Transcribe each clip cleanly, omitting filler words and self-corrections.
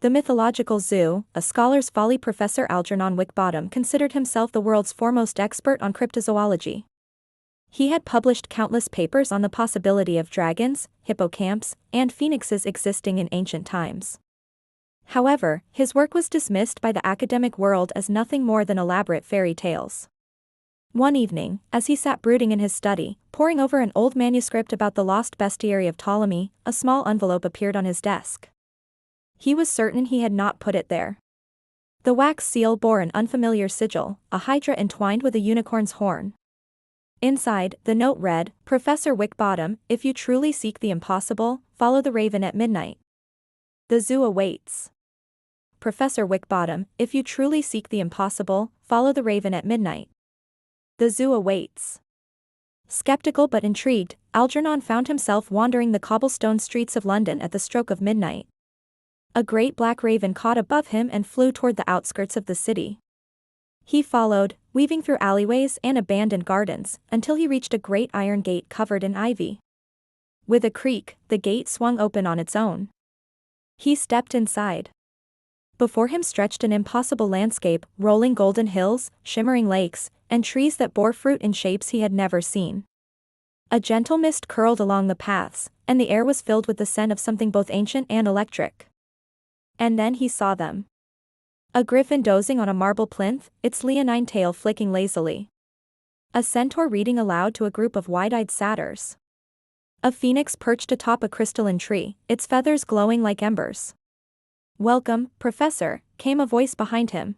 The Mythological Zoo, a scholar's Folly. Professor Algernon Wickbottom considered himself the world's foremost expert on cryptozoology. He had published countless papers on the possibility of dragons, hippocamps, and phoenixes existing in ancient times. However, his work was dismissed by the academic world as nothing more than elaborate fairy tales. One evening, as he sat brooding in his study, poring over an old manuscript about the lost bestiary of Ptolemy, a small envelope appeared on his desk. He was certain he had not put it there. The wax seal bore an unfamiliar sigil, a hydra entwined with a unicorn's horn. Inside, the note read, "Professor Wickbottom, if you truly seek the impossible, follow the raven at midnight. The zoo awaits. Professor Wickbottom, if you truly seek the impossible, follow the raven at midnight. The zoo awaits." Skeptical but intrigued, Algernon found himself wandering the cobblestone streets of London at the stroke of midnight. A great black raven caught above him and flew toward the outskirts of the city. He followed, weaving through alleyways and abandoned gardens, until he reached a great iron gate covered in ivy. With a creak, the gate swung open on its own. He stepped inside. Before him stretched an impossible landscape, rolling golden hills, shimmering lakes, and trees that bore fruit in shapes he had never seen. A gentle mist curled along the paths, and the air was filled with the scent of something both ancient and electric. And then he saw them. A griffin dozing on a marble plinth, its leonine tail flicking lazily. A centaur reading aloud to a group of wide-eyed satyrs. A phoenix perched atop a crystalline tree, its feathers glowing like embers. "Welcome, Professor," came a voice behind him.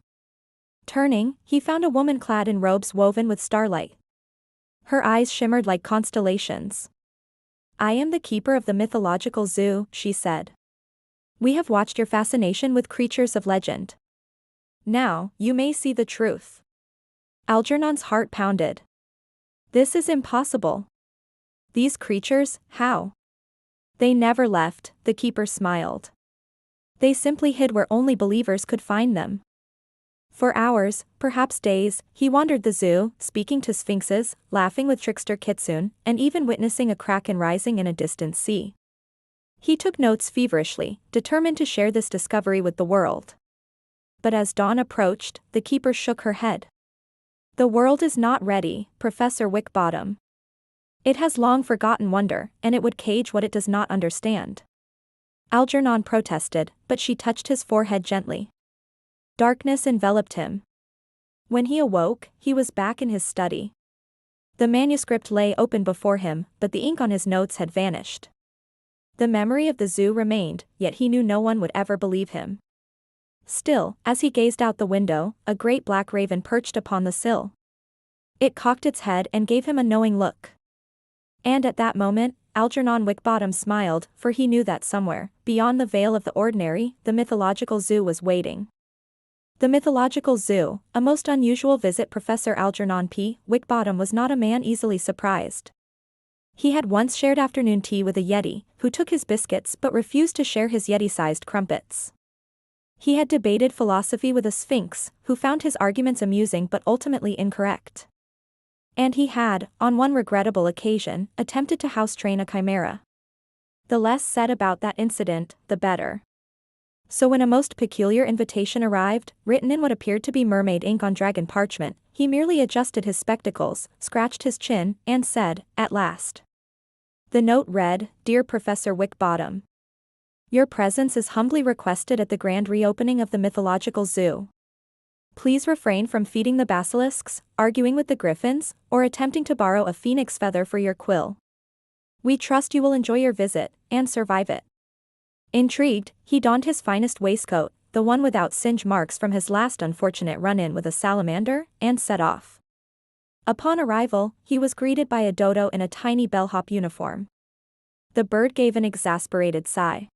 Turning, he found a woman clad in robes woven with starlight. Her eyes shimmered like constellations. "I am the keeper of the Mythological Zoo," she said. "We have watched your fascination with creatures of legend. Now, you may see the truth." Algernon's heart pounded. This is impossible. These creatures, how? They never left, the keeper smiled. They simply hid where only believers could find them. For hours, perhaps days, he wandered the zoo, speaking to sphinxes, laughing with trickster kitsune, and even witnessing a kraken rising in a distant sea. He took notes feverishly, determined to share this discovery with the world. But as dawn approached, the keeper shook her head. "The world is not ready, Professor Wickbottom. It has long forgotten wonder, and it would cage what it does not understand." Algernon protested, but she touched his forehead gently. Darkness enveloped him. When he awoke, he was back in his study. The manuscript lay open before him, but the ink on his notes had vanished. The memory of the zoo remained, yet he knew no one would ever believe him. Still, as he gazed out the window, a great black raven perched upon the sill. It cocked its head and gave him a knowing look. And at that moment, Algernon Wickbottom smiled, for he knew that somewhere, beyond the veil of the ordinary, the Mythological Zoo was waiting. The Mythological Zoo, a most unusual visit. Professor Algernon P. Wickbottom was not a man easily surprised. He had once shared afternoon tea with a yeti, who took his biscuits but refused to share his yeti-sized crumpets. He had debated philosophy with a sphinx, who found his arguments amusing but ultimately incorrect. And he had, on one regrettable occasion, attempted to house-train a chimera. The less said about that incident, the better. So when a most peculiar invitation arrived, written in what appeared to be mermaid ink on dragon parchment, he merely adjusted his spectacles, scratched his chin, and said, "At last." The note read, "Dear Professor Wickbottom. Your presence is humbly requested at the grand reopening of the Mythological Zoo. Please refrain from feeding the basilisks, arguing with the griffins, or attempting to borrow a phoenix feather for your quill. We trust you will enjoy your visit, and survive it." Intrigued, he donned his finest waistcoat, the one without singe marks from his last unfortunate run-in with a salamander, and set off. Upon arrival, he was greeted by a dodo in a tiny bellhop uniform. The bird gave an exasperated sigh.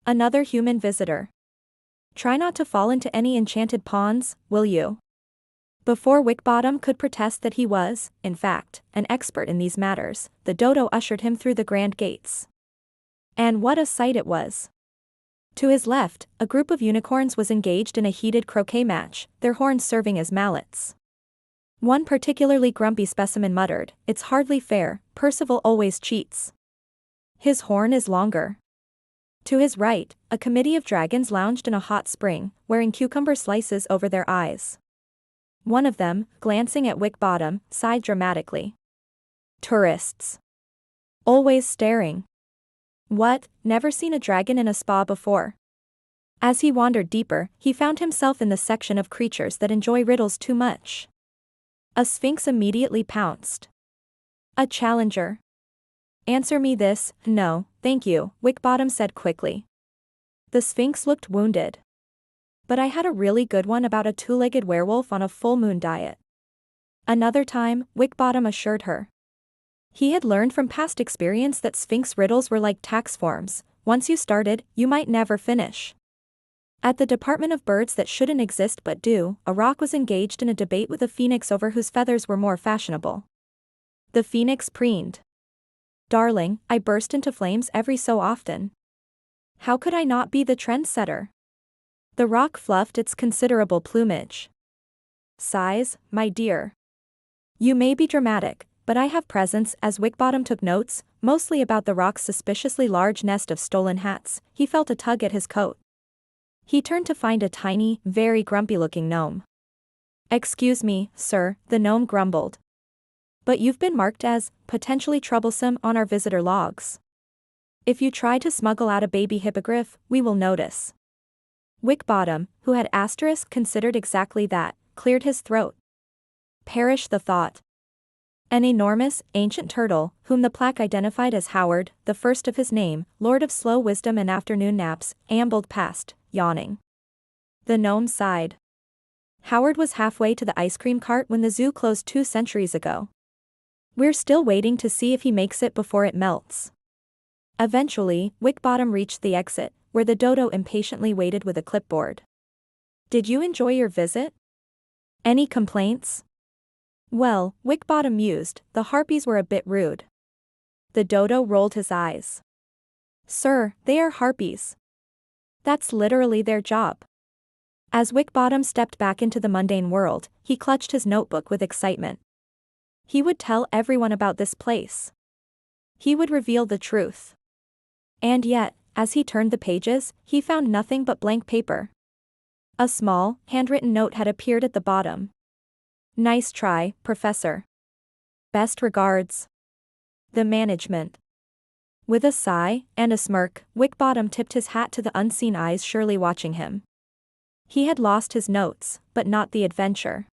"Another human visitor. Try not to fall into any enchanted ponds, will you?" Before Wickbottom could protest that he was, in fact, an expert in these matters, the dodo ushered him through the grand gates. And what a sight it was! To his left, a group of unicorns was engaged in a heated croquet match, their horns serving as mallets. One particularly grumpy specimen muttered, "It's hardly fair, Percival always cheats. His horn is longer." To his right, a committee of dragons lounged in a hot spring, wearing cucumber slices over their eyes. One of them, glancing at Wick Bottom, sighed dramatically. Tourists. Always staring. What, never seen a dragon in a spa before? As he wandered deeper, he found himself in the section of creatures that enjoy riddles too much. A sphinx immediately pounced. A challenger. Answer me this. No, thank you, Wick Bottom said quickly. The sphinx looked wounded. But I had a really good one about a two-legged werewolf on a full moon diet. Another time, Wick Bottom assured her. He had learned from past experience that sphinx riddles were like tax forms. Once you started, you might never finish. At the Department of Birds that shouldn't exist but do, a rock was engaged in a debate with a phoenix over whose feathers were more fashionable. The phoenix preened. Darling, I burst into flames every so often. How could I not be the trendsetter? The rock fluffed its considerable plumage. Sighs, my dear. You may be dramatic, but I have presence. As Wick Bottom took notes, mostly about the rock's suspiciously large nest of stolen hats, he felt a tug at his coat. He turned to find a tiny, very grumpy-looking gnome. Excuse me, sir, the gnome grumbled. But you've been marked as potentially troublesome on our visitor logs. If you try to smuggle out a baby hippogriff, we will notice. Wick Bottom, who had considered exactly that, cleared his throat. Perish the thought. An enormous, ancient turtle, whom the plaque identified as Howard, the first of his name, Lord of Slow Wisdom and Afternoon Naps, ambled past, yawning. The gnome sighed. Howard was halfway to the ice cream cart when the zoo closed 2 centuries ago. We're still waiting to see if he makes it before it melts. Eventually, Wick Bottom reached the exit, where the dodo impatiently waited with a clipboard. Did you enjoy your visit? Any complaints? Well, Wick Bottom mused, the harpies were a bit rude. The dodo rolled his eyes. Sir, they are harpies. That's literally their job. As Wick Bottom stepped back into the mundane world, he clutched his notebook with excitement. He would tell everyone about this place. He would reveal the truth. And yet, as he turned the pages, he found nothing but blank paper. A small, handwritten note had appeared at the bottom. Nice try, Professor. Best regards. The management. With a sigh and a smirk, Wick Bottom tipped his hat to the unseen eyes surely watching him. He had lost his notes, but not the adventure.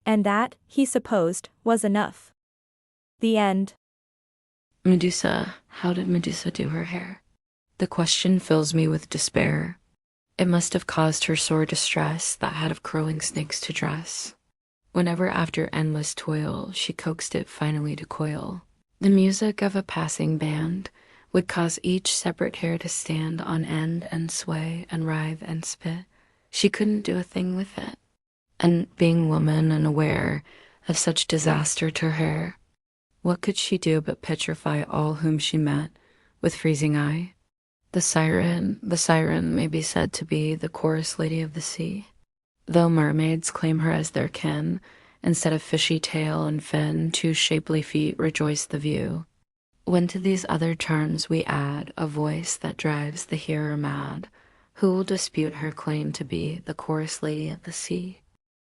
And that, he supposed, was enough. The end. Medusa, how did Medusa do her hair? The question fills me with despair. It must have caused her sore distress that had of crowing snakes to dress. Whenever after endless toil she coaxed it finally to coil, the music of a passing band would cause each separate hair to stand on end and sway and writhe and spit. She couldn't do a thing with it. And being woman and aware of such disaster to her, what could she do but petrify all whom she met with freezing eye? The siren may be said to be the chorus lady of the sea, though mermaids claim her as their kin. Instead of fishy tail and fin, 2 shapely feet rejoice the view. When to these other charms we add a voice that drives the hearer mad, who will dispute her claim to be the chorus lady of the sea?